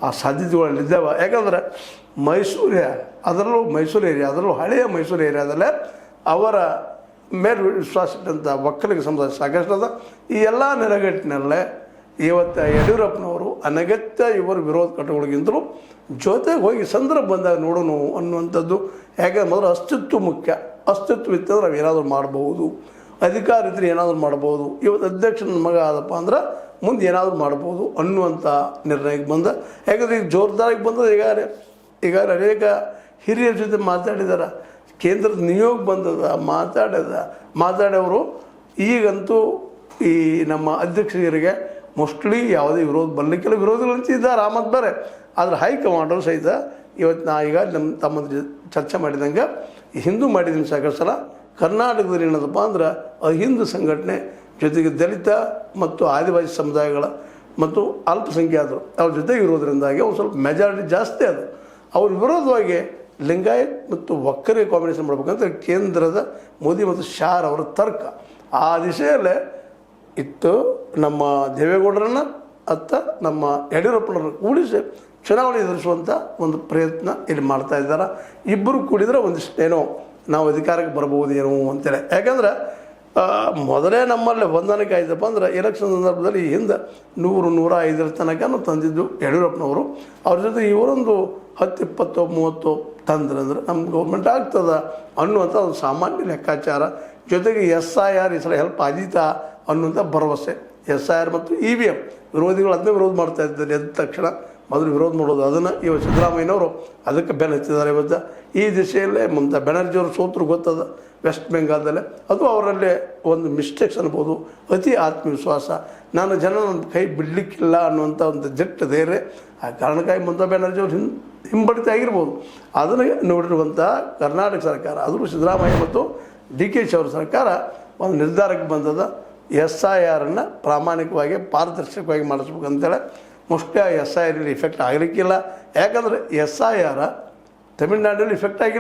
ಆ ಸಾಧ್ಯತೆಗಳಲ್ಲಿದ್ದಾವೆ. ಯಾಕಂದ್ರೆ ಮೈಸೂರು ಏರಿಯಾ ಅದರಲ್ಲೂ ಹಳೆಯ ಮೈಸೂರು ಏರಿಯಾದಲ್ಲೇ ಅವರ ಮೇಲೆ ವಿಶ್ವಾಸ ಇಟ್ಟಂಥ ಒಕ್ಕಲಿಗ ಸಮುದಾಯ ಸಾಕಷ್ಟು ಅದ. ಈ ಎಲ್ಲ ನೆಲೆಗಟ್ಟಿನಲ್ಲೇ ಇವತ್ತು ಯಡಿಯೂರಪ್ಪನವರು ಅನಗತ್ಯ ಇವರು ವಿರೋಧ ಕಟ್ಟುಗಳಿಗಿಂತಲೂ ಜೊತೆಗೆ ಹೋಗಿ ಸಂದರ್ಭ ಬಂದಾಗ ನೋಡೋಣ ಅನ್ನುವಂಥದ್ದು. ಯಾಕಂದ್ರೆ ಮೊದಲು ಅಸ್ತಿತ್ವ ಮುಖ್ಯ. ಅಸ್ತಿತ್ವ ಇತ್ತಂದ್ರೆ ನಾವು ಏನಾದರೂ ಮಾಡ್ಬೋದು, ಅಧಿಕಾರ ಇದ್ದರೆ ಏನಾದರೂ ಮಾಡ್ಬೋದು. ಇವತ್ತು ಅಧ್ಯಕ್ಷನ ಮಗ ಆದಪ್ಪ ಅಂದ್ರೆ ಮುಂದೆ ಏನಾದರೂ ಮಾಡ್ಬೋದು ಅನ್ನುವಂಥ ನಿರ್ಣಯಕ್ಕೆ ಬಂದ. ಯಾಕಂದರೆ ಈಗ ಜೋರ್ದಾರಿಗೆ ಬಂದದ್ದು ಈಗ ಅನೇಕ ಹಿರಿಯರ ಜೊತೆ ಮಾತಾಡಿದಾರೆ. ಕೇಂದ್ರದ ನಿಯೋಗ ಬಂದದ ಮಾತಾಡೋರು ಈಗಂತೂ ಈ ನಮ್ಮ ಅಧ್ಯಕ್ಷರಿಗೆ ಮೋಸ್ಟ್ಲಿ ಯಾವುದೇ ವಿರೋಧ ಬರಲಿಕ್ಕೆಲ್ಲ ವಿರೋಧಿಗಳಂತ ಇದ್ದಾರೆ ಮತ್ತು ಬೇರೆ. ಆದರೆ ಹೈಕಮಾಂಡರು ಸಹಿತ ಇವತ್ತು ನಾ ಈಗ ತಮ್ಮ ಚರ್ಚೆ ಮಾಡಿದಂಗೆ ಹಿಂದೂ ಮಾಡಿದ್ದೀನಿ ಸಾಕಷ್ಟು ಸಲ. ಕರ್ನಾಟಕದಲ್ಲಿ ಏನದಪ್ಪ ಅಂದ್ರೆ ಅಹಿಂದು ಸಂಘಟನೆ ಜೊತೆಗೆ ದಲಿತ ಮತ್ತು ಆದಿವಾಸಿ ಸಮುದಾಯಗಳ ಮತ್ತು ಅಲ್ಪಸಂಖ್ಯಾತರು ಅವ್ರ ಜೊತೆಗೆ ಇರೋದ್ರಿಂದಾಗಿ ಒಂದು ಸ್ವಲ್ಪ ಮೆಜಾರಿಟಿ ಜಾಸ್ತಿ ಅದು. ಅವ್ರ ವಿರೋಧವಾಗಿ ಲಿಂಗಾಯತ್ ಮತ್ತು ಒಕ್ಕಲಿಗ ಕಾಂಬಿನೇಷನ್ ಮಾಡ್ಬೇಕಂತ ಕೇಂದ್ರದ ಮೋದಿ ಮತ್ತು ಶಾರ್ ಅವರ ತರ್ಕ ಆ ದಿಶೆಯಲ್ಲೇ ಇತ್ತು. ನಮ್ಮ ದೇವೇಗೌಡರನ್ನು ನಮ್ಮ ಯಡಿಯೂರಪ್ಪನವ್ರನ್ನ ಕೂಡಿಸಿ ಚುನಾವಣೆ ಎದುರಿಸುವಂಥ ಒಂದು ಪ್ರಯತ್ನ ಇಲ್ಲಿ ಮಾಡ್ತಾ ಇದ್ದಾರೆ. ಇಬ್ಬರು ಕೂಡಿದರೆ ಒಂದಿಷ್ಟೇನೋ ನಾವು ಅಧಿಕಾರಕ್ಕೆ ಬರ್ಬೋದೇನೋ ಅಂತೇಳಿ. ಯಾಕಂದ್ರೆ ಮೊದಲೇ ನಮ್ಮಲ್ಲಿ ಹೊಂದಾಣಿಕೆ ಆಯ್ತಪ್ಪ ಅಂದ್ರೆ ಎಲೆಕ್ಷನ್ ಸಂದರ್ಭದಲ್ಲಿ ಹಿಂದೆ 100-105 ತನಕ ತಂದಿದ್ದು ಯಡಿಯೂರಪ್ಪನವರು. ಅವ್ರ ಜೊತೆ ಇವರೊಂದು 10-20-30 ತಂದ್ರಂದ್ರೆ ನಮ್ಮ ಗೌರ್ಮೆಂಟ್ ಆಗ್ತದೆ ಅನ್ನುವಂಥ ಒಂದು ಸಾಮಾನ್ಯ ಲೆಕ್ಕಾಚಾರ. ಜೊತೆಗೆ SIR ಈ ಸಲ ಹೆಲ್ಪ್ ಆದೀತಾ ಅನ್ನುವಂಥ ಭರವಸೆ. SIR ಮತ್ತು EVM ವಿರೋಧಿಗಳು ಅದನ್ನೇ ವಿರೋಧ ಮಾಡ್ತಾ ಇದ್ದಾರೆ. ಎದ್ದ ತಕ್ಷಣ ಮೊದಲು ವಿರೋಧ ಮಾಡೋದು ಅದನ್ನು ಇವತ್ತು ಸಿದ್ದರಾಮಯ್ಯನವರು ಅದಕ್ಕೆ ಬೆಲೆ ಹಚ್ಚಿದ್ದಾರೆ. ಇವತ್ತು ಈ ದಿಶೆಯಲ್ಲೇ ಮಮತಾ ಬ್ಯಾನರ್ಜಿಯವರು ಸೋತರು ಗೊತ್ತದ ವೆಸ್ಟ್ ಬೆಂಗಾಲ್ದಲ್ಲೇ. ಅದು ಅವರಲ್ಲೇ ಒಂದು ಮಿಸ್ಟೇಕ್ಸ್ ಅನ್ಬೋದು, ಅತಿ ಆತ್ಮವಿಶ್ವಾಸ, ನಾನು ಜನ ನನ್ನ ಕೈ ಬಿಡಲಿಕ್ಕಿಲ್ಲ ಅನ್ನುವಂಥ ಒಂದು ದಿಟ್ಟ ಧೈರ್ಯ. ಆ ಕಾರಣಕ್ಕಾಗಿ ಮಮತಾ ಬ್ಯಾನರ್ಜಿಯವರು ಹಿಂಬಡಿತ ಆಗಿರ್ಬೋದು. ಅದನ್ನು ನೋಡಿರುವಂಥ ಕರ್ನಾಟಕ ಸರ್ಕಾರ, ಅದು ಸಿದ್ದರಾಮಯ್ಯ ಮತ್ತು DKಶಿ ಅವರ ಸರ್ಕಾರ ಒಂದು ನಿರ್ಧಾರಕ್ಕೆ ಬಂದದ. SIRನ್ನು ಪ್ರಾಮಾಣಿಕವಾಗಿ ಪಾರದರ್ಶಕವಾಗಿ ಮಾಡಿಸ್ಬೇಕಂತೇಳಿ. ಮೋಸ್ಟ್ಲಿ SIR ಇಫೆಕ್ಟ್ ಆಗಲಿಕ್ಕಿಲ್ಲ. ಯಾಕಂದರೆ SIR ತಮಿಳ್ನಾಡಲ್ಲಿ ಇಫೆಕ್ಟ್ ಆಗಿಲ್ಲ.